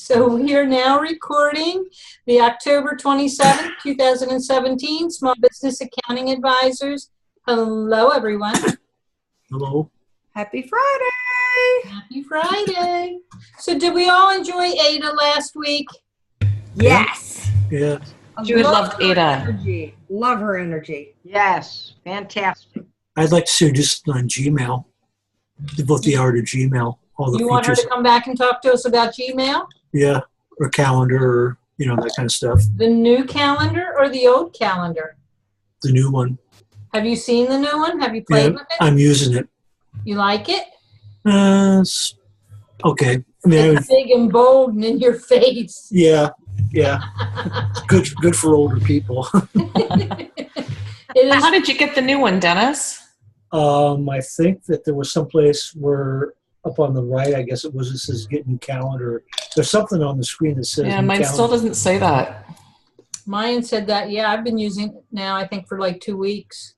So we are now recording the October 27th, 2017 Small Business Accounting Advisors. Hello, everyone. Hello. Happy Friday. Happy Friday. So did we all enjoy Ada last week? Yes. Yeah. Jude loved Ada. Energy. Love her energy. Yes, fantastic. I'd like to see her just on Gmail. Devote the hour to Gmail. All the You want her features. to come back and talk to us about Gmail? Yeah. Or calendar or, that kind of stuff. The new calendar or the old calendar? The new one. Have you seen the new one? Have you played with it? I'm using it. You like it? It's okay. I mean, It's big and bold and in your face. yeah. Good for older people. It is. How did you get the new one, Dennis? I think that there was some place where up on the right, I guess it says get new calendar. There's something on the screen that says Yeah, new mine calendar. still doesn't say that. Mine said that, yeah, I've been using it now, I think, for like 2 weeks.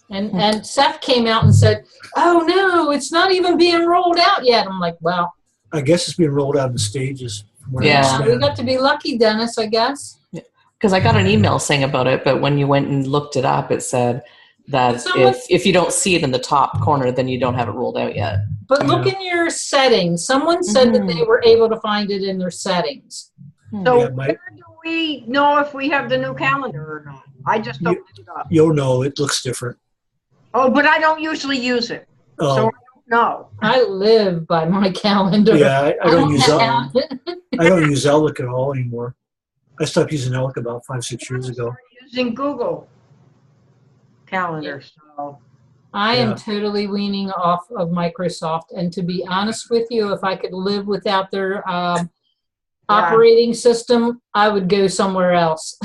And Seth came out and said, oh, no, it's not even being rolled out yet. I'm like, well. I guess it's being rolled out in stages. From what I Yeah. understand. We got to be lucky, Dennis, I guess. Because I got an email saying about it, but when you went and looked it up, it said that if you don't see it in the top corner, then you don't have it rolled out yet. But look in your settings. Someone said that they were able to find it in their settings. So Yeah, where do we know if we have the new calendar or not? I just opened it up. You'll know it looks different. Oh, but I don't usually use it. So I don't know. I live by my calendar. Yeah, I don't use Outlook. I don't use Outlook at all anymore. I stopped using Outlook about 5-6 years ago. Using Google Calendar. So I am Yeah. totally weaning off of Microsoft. And to be honest with you, if I could live without their operating system, I would go somewhere else.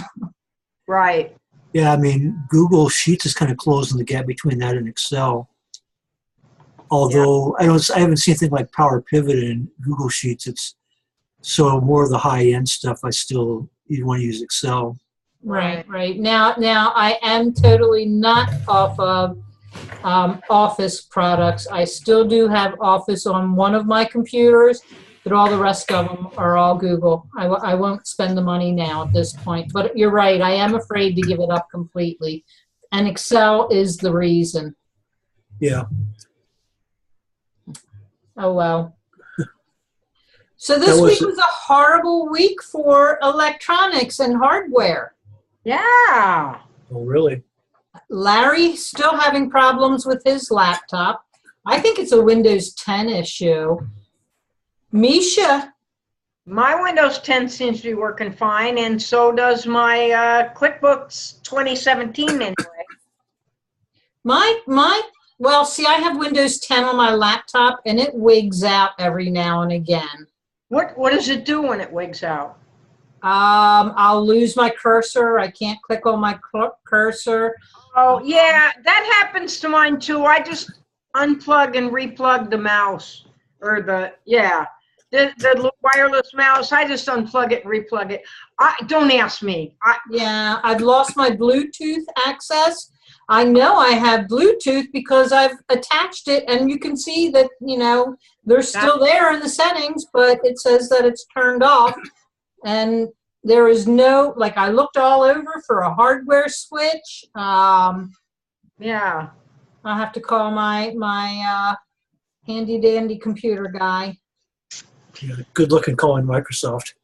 right. Yeah, I mean, Google Sheets is kind of closing the gap between that and Excel. Although I haven't seen anything like Power Pivot in Google Sheets. It's so more of the high-end stuff. You want to use Excel. Right. Now I am totally not off of Office products. I still do have Office on one of my computers, but all the rest of them are all Google. I won't spend the money now at this point. But you're right. I am afraid to give it up completely. And Excel is the reason. Yeah. Oh, well. So this week was a horrible week for electronics and hardware. Yeah. Oh, really? Larry still having problems with his laptop. I think it's a Windows 10 issue. Misha. My Windows 10 seems to be working fine, and so does my QuickBooks 2017 anyway. Well, see, I have Windows 10 on my laptop, and it wigs out every now and again. What does it do when it wigs out? I'll lose my cursor. I can't click on my cursor. Oh, yeah, that happens to mine too. I just unplug and replug the mouse, or the wireless mouse. I just unplug it and replug it. Don't ask me. Yeah, I've lost my Bluetooth access. I know I have Bluetooth because I've attached it, and you can see that, they're still there in the settings, but it says that it's turned off. And there is no, I looked all over for a hardware switch. Yeah. I'll have to call my handy-dandy computer guy. Yeah. Good luck in calling Microsoft.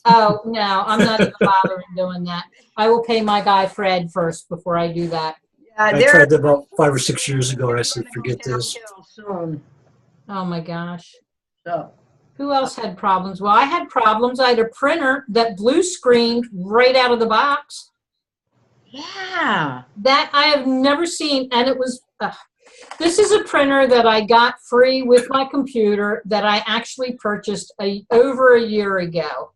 Oh, no, I'm not even bothering doing that. I will pay my guy Fred first before I do that. I tried that about 5 or 6 years ago, and I said, forget this. Soon. Oh, my gosh. So. Who else had problems? Well, I had problems. I had a printer that blue screened right out of the box. Yeah. That I have never seen, and it was, this is a printer that I got free with my computer that I actually purchased over a year ago.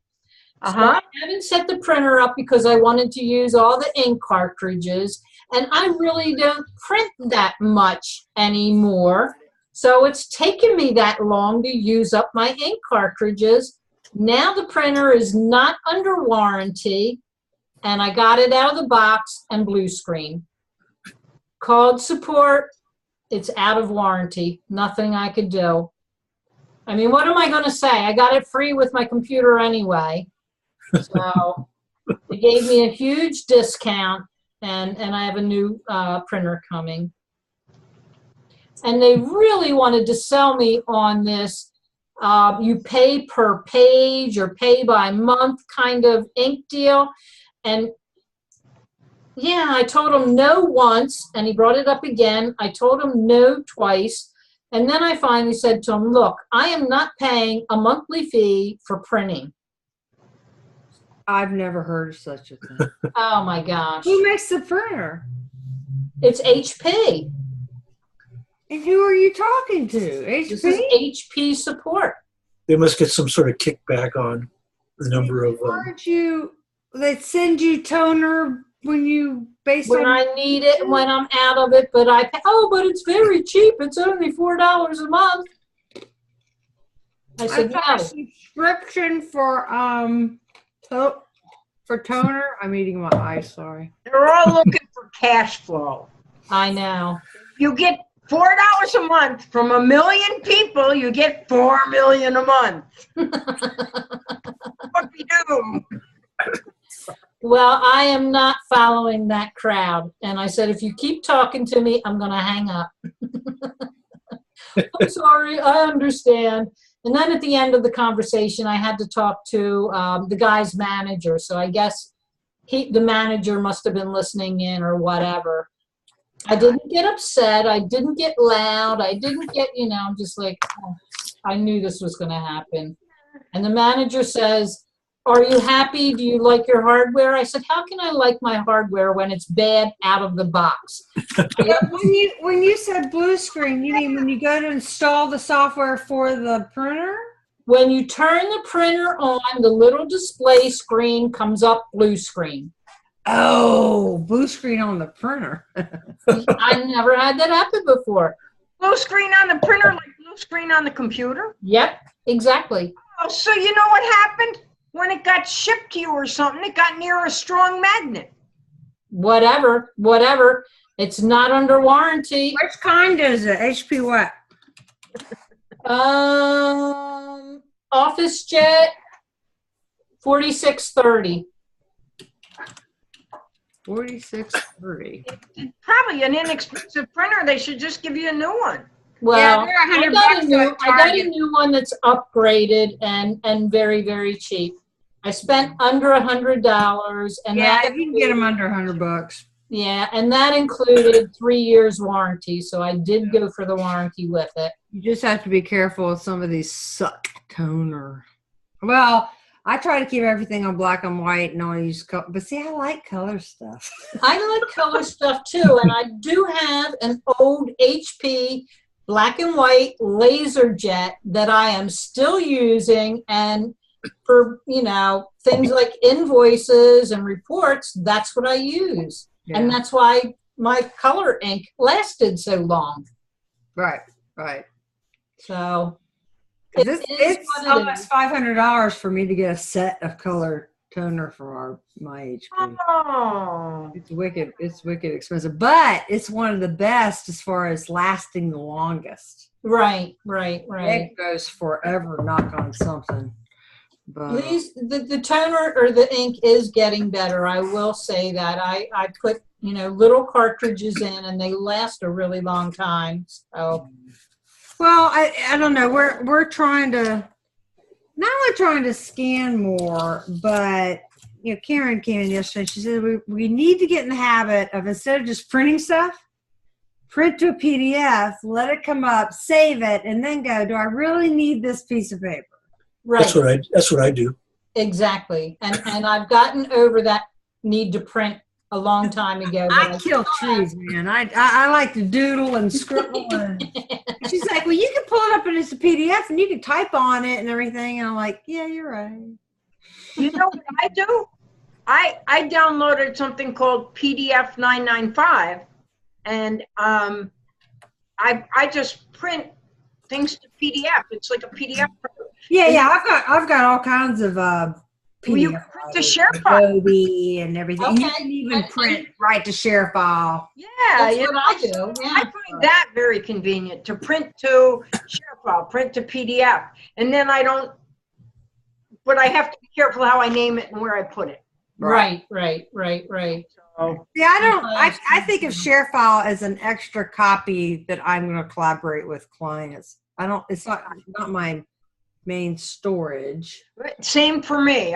So I haven't set the printer up because I wanted to use all the ink cartridges, and I really don't print that much anymore. So it's taken me that long to use up my ink cartridges. Now the printer is not under warranty, and I got it out of the box and blue screen. Called support. It's out of warranty. Nothing I could do. I mean, what am I going to say? I got it free with my computer anyway. So they gave me a huge discount, and I have a new printer coming. And they really wanted to sell me on this you pay per page or pay by month kind of ink deal. And yeah, I told him no once, and he brought it up again. I told him no twice. And then I finally said to him, look, I am not paying a monthly fee for printing. I've never heard of such a thing. Oh my gosh. Who makes the printer? It's HP. And who are you talking to? HP? This is HP support. They must get some sort of kickback on the number of. Aren't you? They send you toner when you When I need it, when I'm out of it, but I pay, but it's very cheap. It's only $4 a month. I said, got a subscription for toner. I'm eating my eyes. Sorry. They're all looking for cash flow. I know. You get $4 a month from 1 million people. You get 4 million a month. What we do? Well, I am not following that crowd. And I said, if you keep talking to me, I'm going to hang up. I'm sorry, I understand. And then at the end of the conversation, I had to talk to the guy's manager. So I guess the manager must have been listening in or whatever. I didn't get upset. I didn't get loud. I didn't get, I'm just like, I knew this was going to happen. And the manager says, are you happy? Do you like your hardware? I said, how can I like my hardware when it's bad out of the box? When you said blue screen, you mean when you go to install the software for the printer? When you turn the printer on, the little display screen comes up blue screen. Oh, blue screen on the printer. I never had that happen before. Blue screen on the printer, like blue screen on the computer? Yep, exactly. Oh, so you know what happened? When it got shipped to you or something, it got near a strong magnet. Whatever. It's not under warranty. Which kind is it? HP what? Office Jet 4630. 4630. It's probably an inexpensive printer. They should just give you a new one. Well, they're I got a new one that's upgraded and very, very cheap. I spent under $100, and you can get them under $100. Yeah, and that included 3 years warranty. So I did go for the warranty with it. You just have to be careful with some of these suck toner. Well, I try to keep everything on black and white and only use color. But see, I like color stuff. I like color stuff too, and I do have an old HP black and white laser jet that I am still using, and for things like invoices and reports, that's what I use. Yeah. And that's why my color ink lasted so long. Right. So it's almost $500 for me to get a set of color toner for my HP. Oh. It's wicked expensive, but it's one of the best as far as lasting the longest. Right. It goes forever, knock on something. But the toner or the ink is getting better. I will say that. I put little cartridges in, and they last a really long time. So, well, I don't know. We're trying to not only trying to scan more, but Karen came in yesterday. She said we need to get in the habit of, instead of just printing stuff, print to a PDF, let it come up, save it, and then go, do I really need this piece of paper? right. That's what I do. Exactly. And I've gotten over that need to print a long time ago. I kill trees, man. I like to doodle and scribble. And she's like, well, you can pull it up as a PDF and you can type on it and everything. And I'm like, yeah, you're right. You know what I do? I downloaded something called PDF 995, and I just print things to PDF. It's like a PDF. Yeah. I've got all kinds of You PDF print the writers, share file. Adobe and everything. And you Okay. can even print right to share file. Yeah, That's you what know, I do. Yeah. I find that very convenient to print to share file, print to PDF. And then I don't, but I have to be careful how I name it and where I put it. Right. So, Yeah, I think of share file as an extra copy that I'm going to collaborate with clients. It's not my main storage. same for me.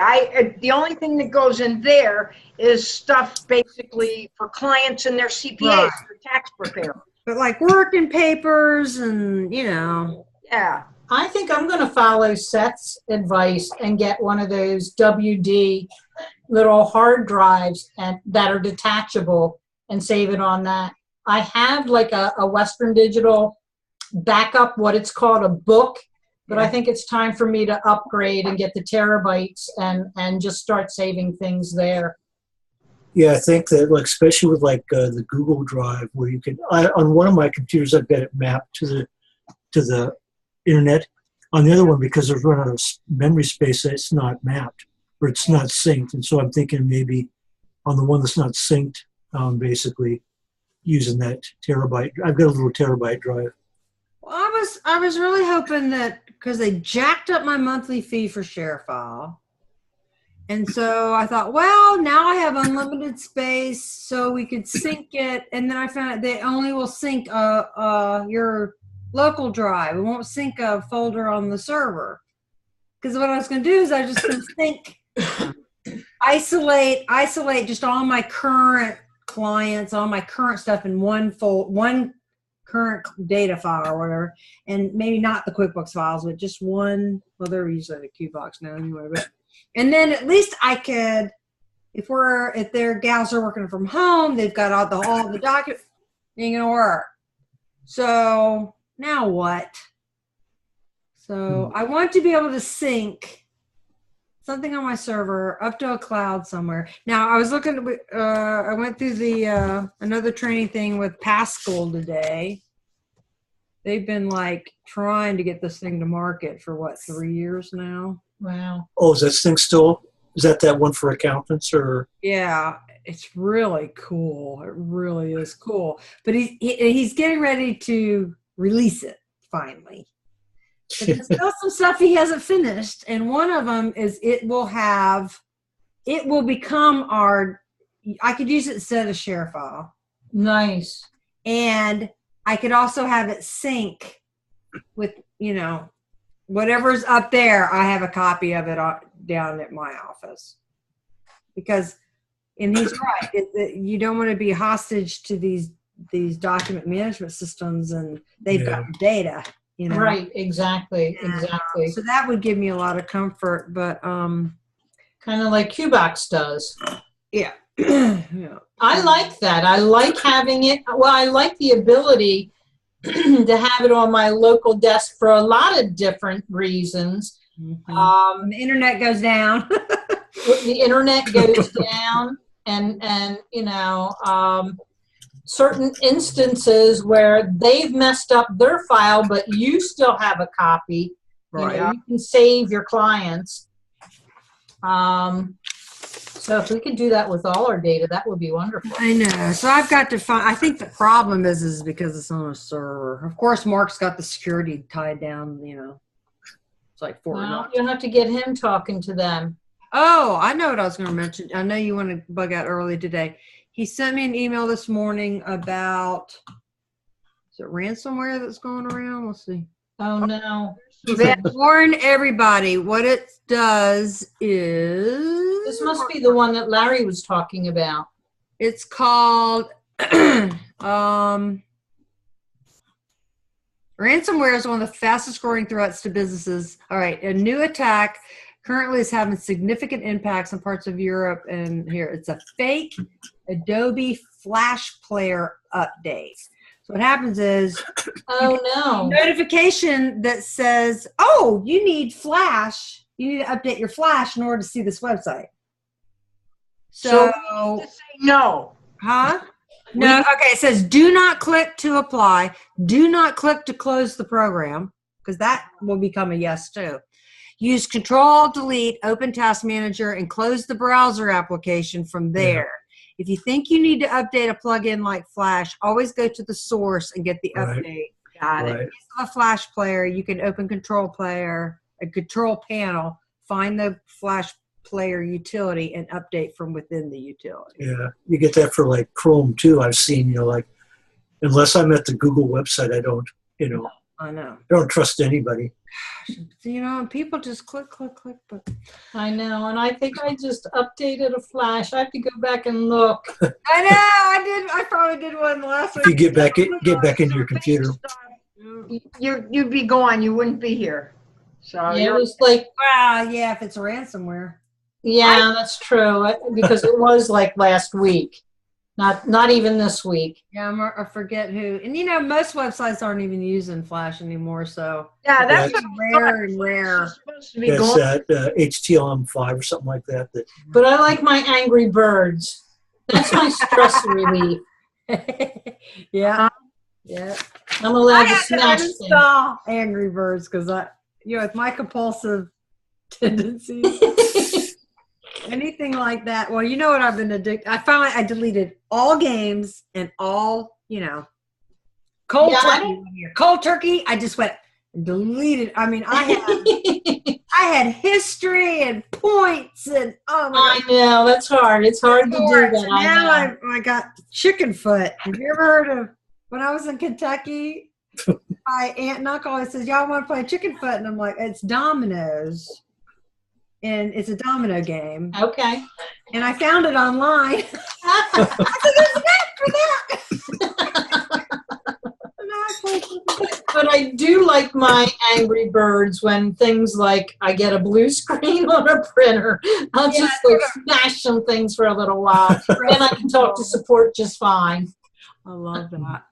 The only thing that goes in there is stuff basically for clients and their CPAs, Right. for tax preparers. But like working papers and, Yeah. I think I'm going to follow Seth's advice and get one of those WD little hard drives that are detachable and save it on that. I have like a Western Digital backup, what it's called, a book, but I think it's time for me to upgrade and get the terabytes and just start saving things there. Yeah, I think that, like, especially with like the Google Drive, where you can, on one of my computers, I've got it mapped to the internet. On the other one, because there's run out of memory space, it's not mapped or it's not synced. And so I'm thinking maybe on the one that's not synced, basically using that terabyte. I've got a little terabyte drive. Well, I was really hoping that, because they jacked up my monthly fee for ShareFile. And so I thought, well, now I have unlimited space, so we could sync it. And then I found out they only will sync your local drive. It won't sync a folder on the server. Because what I was going to do is I was just going to sync, isolate just all my current clients, all my current stuff in one current data file or whatever, and maybe not the QuickBooks files, but just one. Well, they're usually the Q box now anyway. But and then at least I could, if their gals are working from home, they've got all the documents. Ain't gonna work. So now what? So I want to be able to sync something on my server up to a cloud somewhere. Now I was looking. I went through the another training thing with Pascal today. They've been like trying to get this thing to market for what, 3 years now. Wow. Oh, is this thing still? Is that one for accountants or? Yeah, it's really cool. It really is cool. But he's getting ready to release it finally. But there's still some stuff he hasn't finished, and one of them is it will become I could use it instead of share file. Nice. And I could also have it sync with, whatever's up there. I have a copy of it down at my office. And he's right, you don't want to be hostage to these document management systems, and they've got data. Right, exactly. So that would give me a lot of comfort, but kind of like QBox does. Yeah. Yeah. I like that. I like having it. Well, I like the ability to have it on my local desk for a lot of different reasons. Mm-hmm. The internet goes down. The internet goes down, and certain instances where they've messed up their file, but you still have a copy. Right. You can save your clients. So if we could do that with all our data, that would be wonderful. I know. So I've got to find. I think the problem is because it's on a server. Of course, Mark's got the security tied down. It's like Fort Knox. You'll have to get him talking to them. Oh, I know what I was going to mention. I know you want to bug out early today. He sent me an email this morning about, is it ransomware that's going around? Let's see. Oh, no. Warn everybody. What it does is... This must be the one that Larry was talking about. It's called... ransomware is one of the fastest growing threats to businesses. All right. A new attack currently is having significant impacts on parts of Europe. And here, it's a fake Adobe Flash Player update. So what happens is, notification that says, "Oh, you need Flash. You need to update your Flash in order to see this website." So just say no. Huh? No. Okay. It says, "Do not click to apply. Do not click to close the program," because that will become a yes too. Use Control-Delete, open Task Manager, and close the browser application from there. If you think you need to update a plugin like Flash, always go to the source and get the update. Got it. Right. A Flash player, you can open Control Player, a Control Panel, find the Flash player utility, and update from within the utility. Yeah, you get that for like Chrome too. I've seen, like, unless I'm at the Google website, I don't, I know. I don't trust anybody. People just click. But I know, and I think I just updated a Flash. I have to go back and look. I know, I did. I probably did one last week. If you get back into your computer. You'd be gone. You wouldn't be here. So Yeah, it was like, Wow, yeah, if it's ransomware. yeah, that's true, because it was like last week, not even this week. Yeah, I forget who. And most websites aren't even using Flash anymore, so yeah, that's That's rare and rare. supposed to be That's going. that HTML5 or something like that. But I like my Angry Birds. That's my stress relief. Yeah. Yeah. I'm allowed I to had to smash things. uninstall Angry Birds because with my compulsive tendencies, anything like that. Well, you know what I've been addicted. I deleted all games and all, cold Yeah, I turkey. Cold turkey. I just went and deleted. I mean, I had history and points and oh my I know, that's hard. It's hard to do God. that. I Now know. I got chicken foot. Have you ever heard of when I was in Kentucky? My aunt and uncle always says, "Y'all want to play chicken foot?" And I'm like, "It's dominoes, and it's a domino game." Okay. And I found it online. I said, "There's an app for that." And now I play chicken foot. But I do like my Angry Birds when things like I get a blue screen on a printer. I'll just like smash some things for a little while. Then I can talk to support just fine. I love that.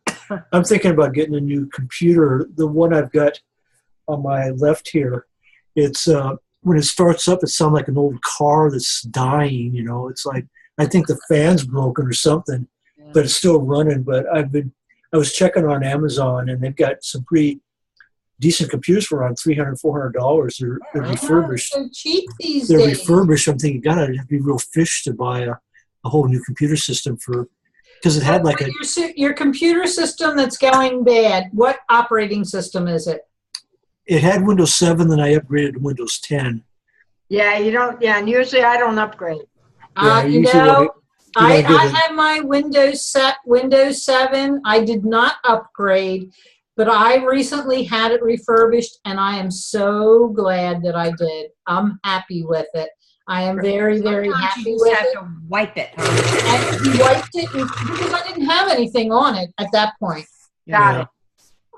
I'm thinking about getting a new computer. The one I've got on my left here, it's when it starts up, it sounds like an old car that's dying. It's like I think the fan's broken or something, but it's still running. But I was checking on Amazon, and they've got some pretty decent computers for around $300, $400. They're refurbished. So cheap these They're days. refurbished. I'm thinking, God, I'd have to be real fish to buy a whole new computer system because it had like Your computer system that's going bad, what operating system is it? it had Windows 7, then I upgraded to Windows 10. Yeah, you don't. Yeah, and usually I don't upgrade. Yeah, You usually know, I don't get it. have my Windows 7. I did not upgrade, but I recently had it refurbished, and I am so glad that I did. I'm happy with it. I am very, very Sometimes happy you with just have it. to wipe it. Huh? And he wiped it because I didn't have anything on it at that point. Got it.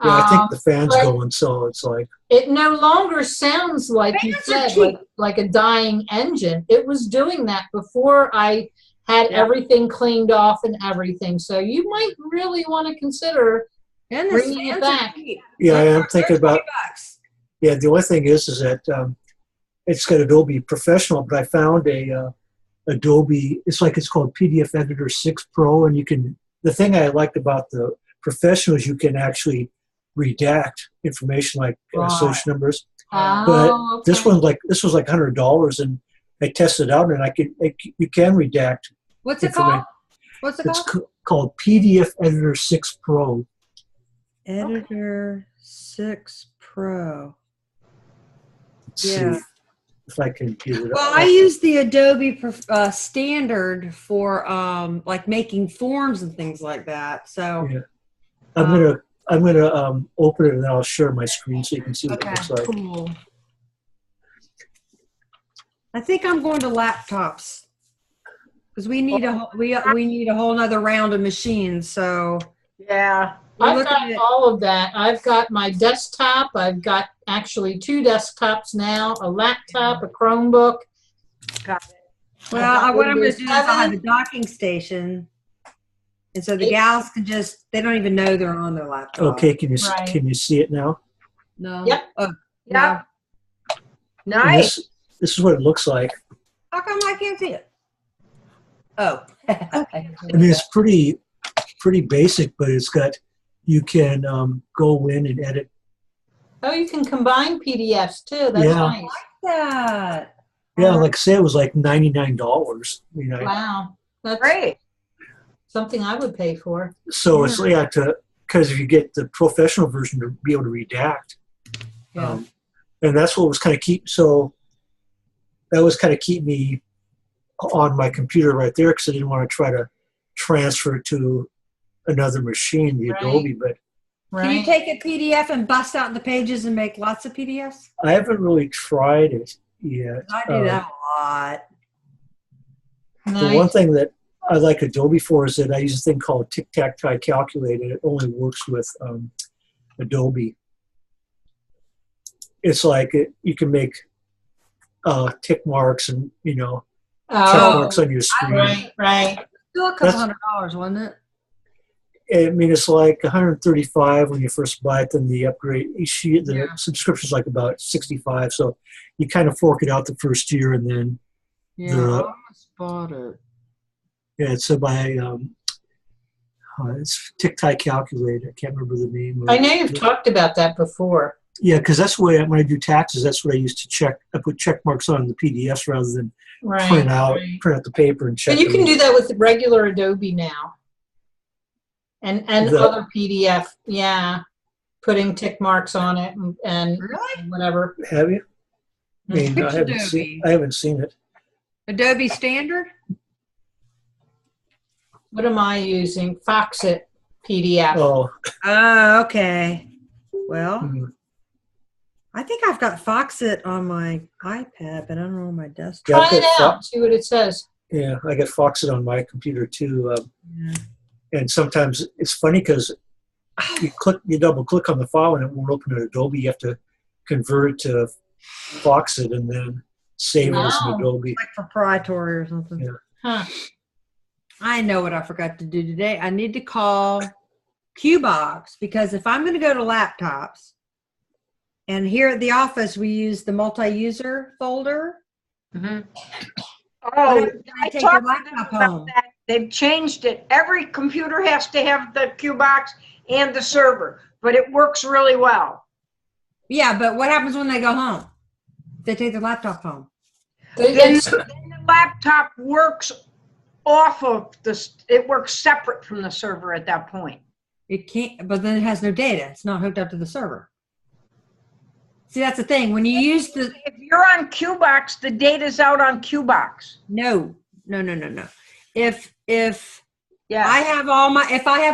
Yeah, I think the fan's but- going, so it's like, It no longer sounds like you Fans are said, cheap. like a dying engine. It was doing that before I had Yeah. everything cleaned off and everything. So you might really want to consider. And Bringing it back. yeah, I am thinking about, $20. yeah, the only thing is that it's got Adobe Professional, but I found a Adobe, it's called PDF Editor 6 Pro, and the thing I liked about the Professional is you can actually redact information like Right. social numbers. Oh, This was like $100, and I tested it out, and you can redact. What's it information. called? What's it It's called? called PDF Editor 6 Pro. Editor 6 Pro. Let's Yeah. see if I can get it Well, up. I use the Adobe standard for like making forms and things like that. So Yeah. I'm gonna open it, and then I'll share my screen so you can see what okay, it looks like. cool. I think I'm going to laptops because we need we need a whole nother round of machines. So Yeah. we're I've looking got at all of that. I've got my desktop. I've got actually 2 desktops now, a laptop, a Chromebook. Got it. well, what I'm going to Windows do is I'll have 7. a docking station, and so the gals can they don't even know they're on their laptop. Okay, can Right. you see it now? No. Yep. Oh, Yeah. no. And Nice. this is what it looks like. How come I can't see it? Oh. I mean, it's pretty basic, but you can go in and edit Oh, you can combine PDFs too. That's Yeah. nice. That. Yeah, like I say, it was like $99. You know, Wow. That's Great. something I would pay for. so it's because if you get the professional version to be able to redact, Yeah. and that's what was kind of keep me on my computer right there because I didn't want to try to transfer it to another machine, the Right. Adobe. But Can you Right. take a PDF and bust out the pages and make lots of PDFs? I haven't really tried it yet. I do that a lot. The Nice. one thing that I like Adobe for is that I use a thing called Tic-Tac-Tie Calculator. It only works with Adobe. It's like you can make tick marks and, check Oh, marks on your screen. right. Still a couple $100, wasn't it? I mean, it's like $135 when you first buy it. Then the upgrade, the subscription's like about $65. So you kind of fork it out the first year, and then Yeah, I almost bought it. yeah, it's by it's Tic-Tac Calculator. I can't remember the name. I know you've talked about that before. Yeah, because that's the way when I do taxes, that's what I use to check. I put check marks on the PDFs rather than Right. print out right. the paper and check. But you can them. do that with regular Adobe now. And other PDF, putting tick marks on it and Really? whatever. Have you? I mean, Which I haven't Adobe? seen it. Adobe Standard? What am I using? Foxit PDF. Oh, Oh, okay. Well, mm, I think I've got Foxit on my iPad, but I don't know on my desktop. yeah, Try it out. See what it says. yeah, I got Foxit on my computer too. Yeah. And sometimes it's funny because you double click on the file and it won't open in Adobe. You have to convert it to Foxit and then save it as an Wow. Adobe. Like proprietary or something. Yeah. Huh. I know what I forgot to do today. I need to call Qbox because if I'm going to go to laptops, and here at the office we use the multi-user folder. Mhm. But Oh, I I take talked your to them laptop about home. that. They've changed it. Every computer has to have the Qbox and the server, but it works really well. Yeah, but what happens when they go home? They take their laptop home. They- Then it's- the laptop works off of it works separate from the server at that point. It can't, but then it has no data. It's not hooked up to the server. See, that's the thing. When you use the If you're on Qbox, the data's out on Qbox. no. If Yeah. I have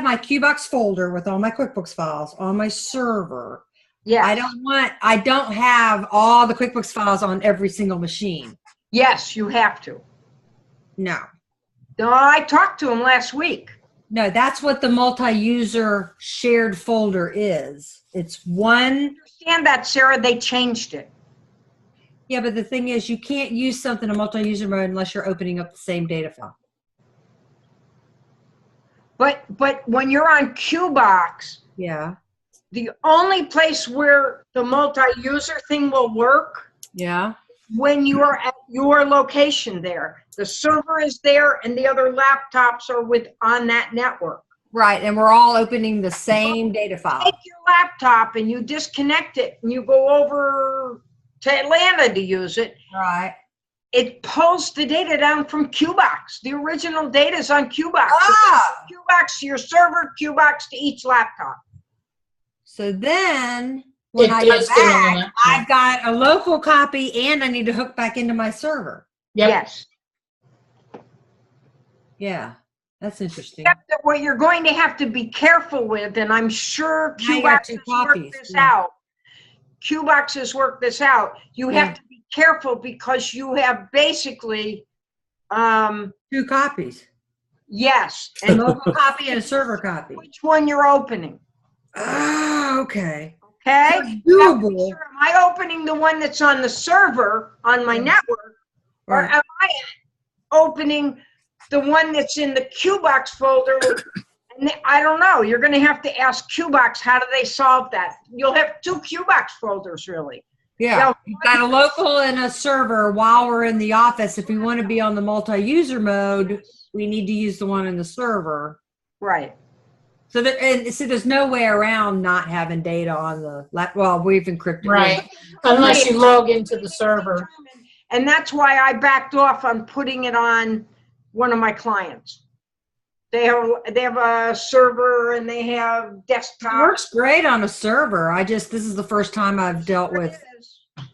my Qbox folder with all my QuickBooks files on my server, Yes. I don't have all the QuickBooks files on every single machine. Yes, you have to. No. No, I talked to him last week. No, that's what the multi-user shared folder is. It's one. Understand that, Sarah? They changed it. Yeah, but the thing is, you can't use something in multi-user mode unless you're opening up the same data file. But when you're on Qbox, Yeah. the only place where the multi-user thing will work Yeah. when you are at your location there. The server is there and the other laptops are on that network. Right, and we're all opening the same data file. Take your laptop and you disconnect it and you go over to Atlanta to use it. Right. It pulls the data down from Qbox. The original data is on Qbox. Ah! Qbox to your server, Qbox to each laptop. So then, when It I does get get on back, that. I've got a local copy and I need to hook back into my server. Yep. Yes. Yeah, that's interesting. Except that what you're going to have to be careful with, and I'm sure Now you got Qbox two has worked copies, this yeah. out. Qbox has worked this out. You Yeah. have to be careful because you have basically, 2 copies. yes, A and local copy and a server copy. which one you're opening. Oh, okay. Okay? So it's doable. Sure, am I opening the one that's on the server on my Yeah. network, or Right. am I opening the one that's in the Qbox folder? And I don't know. You're going to have to ask Qbox, how do they solve that? You'll have 2 Qbox folders, really. Yeah, you've got a local and a server while we're in the office. If we want to be on the multi-user mode, we need to use the one in the server. Right. So there's no way around not having data on the well, we've encrypted. Right. Unless you log into the server. And that's why I backed off on putting it on one of my clients. They have a server and they have It desktop. works great on a server. This is the first time I've dealt with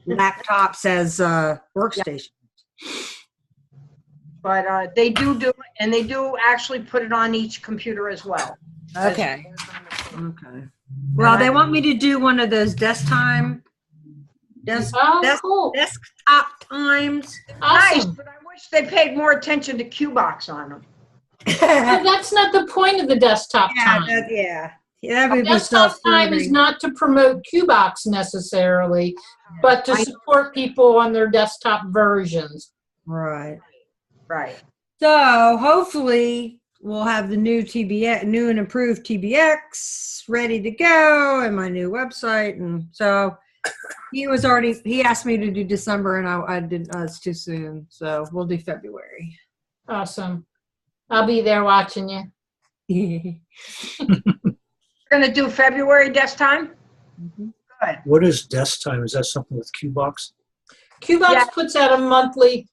laptops as workstations. But they do it, and they do actually put it on each computer as well. Okay. Well, they want me to do one of those Cool. desktop times. Nice, Awesome. but I wish they paid more attention to QBox on them. Well, that's not the point of the desktop time. That would be Desktop time is not to promote QBox necessarily, but to support people on their desktop versions. Right. Right. So hopefully we'll have the new new and improved TBX ready to go and my new website. And so he asked me to do December and I didn't, it's too soon. So we'll do February. Awesome. I'll be there watching you. You're going to do February desk time? Mm-hmm. Good. What is desk time? Is that something with QBox? QBox puts out a monthly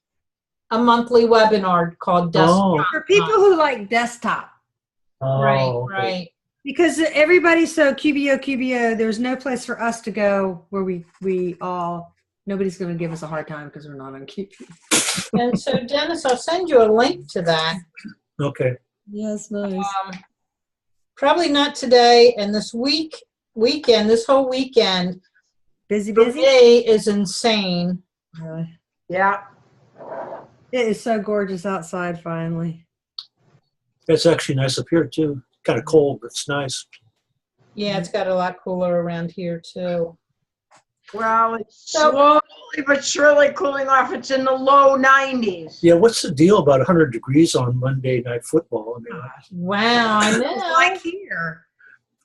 webinar called Desktop. For people who like desktop. Right, okay. right. Because everybody's so QBO, there's no place for us to go where nobody's going to give us a hard time because we're not on QBO. And so, Dennis, I'll send you a link to that. Okay. Yes, nice. Probably not today, and this whole weekend, Busy? the day is insane. Really? Yeah. It is so gorgeous outside finally. It's actually nice up here too. Kind of cold, but it's nice. Yeah, it's got a lot cooler around here, too. Well, it's slowly but surely cooling off. It's in the low 90s. Yeah, what's the deal about 100 degrees on Monday Night Football? I mean, Wow, I know. Like here.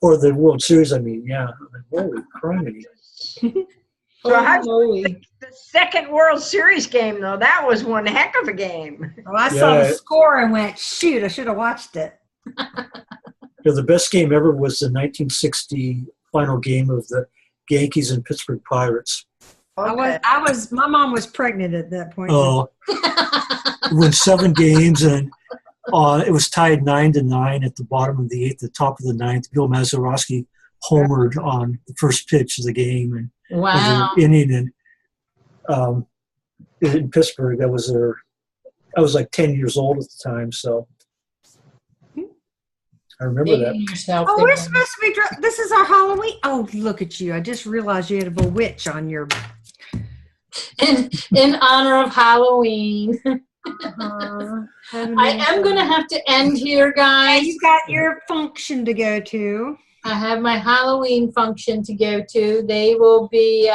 or the World Series, I mean, yeah. I mean, holy criminy. So how'd Holy. the second World Series game, though, that was one heck of a game. Well, I saw the score and went, shoot, I should have watched it. You know, the best game ever was the 1960 final game of the Yankees and Pittsburgh Pirates. Okay. My mom was pregnant at that point. Oh, won 7 games, and it was tied 9-9 at the bottom of the 8th. The top of the 9th, Bill Mazeroski homered on the first pitch of the game, and Wow. was an inning. And in Pittsburgh, I was like 10 years old at the time, so I remember that. Yourself Oh, there. we're supposed to be this is our Halloween. Oh, look at you. I just realized you had a witch on your. In honor of Halloween. I I am going to have to end here, Yeah, guys. you got your function to go to. I have my Halloween function to go to. They will be.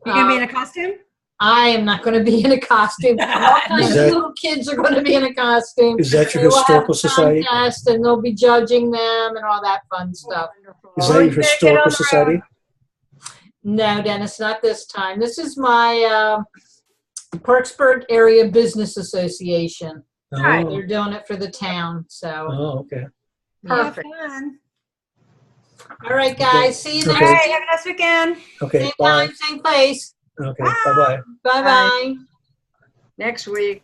You gonna be in a costume? I am not going to be in a costume. All kinds of little kids are going to be in a costume. Is that your They will have historical a society? contest, and they'll be judging them and all that fun stuff. Is that your historical society? No, Dennis, not this time. This is my Parksburg Area Business Association. Oh, They're doing it for the town. So, oh, okay. Perfect. all right, guys. See you Okay. next All right, have a nice weekend. Okay, same bye. time, same place. Okay, bye-bye. Bye-bye. Next week.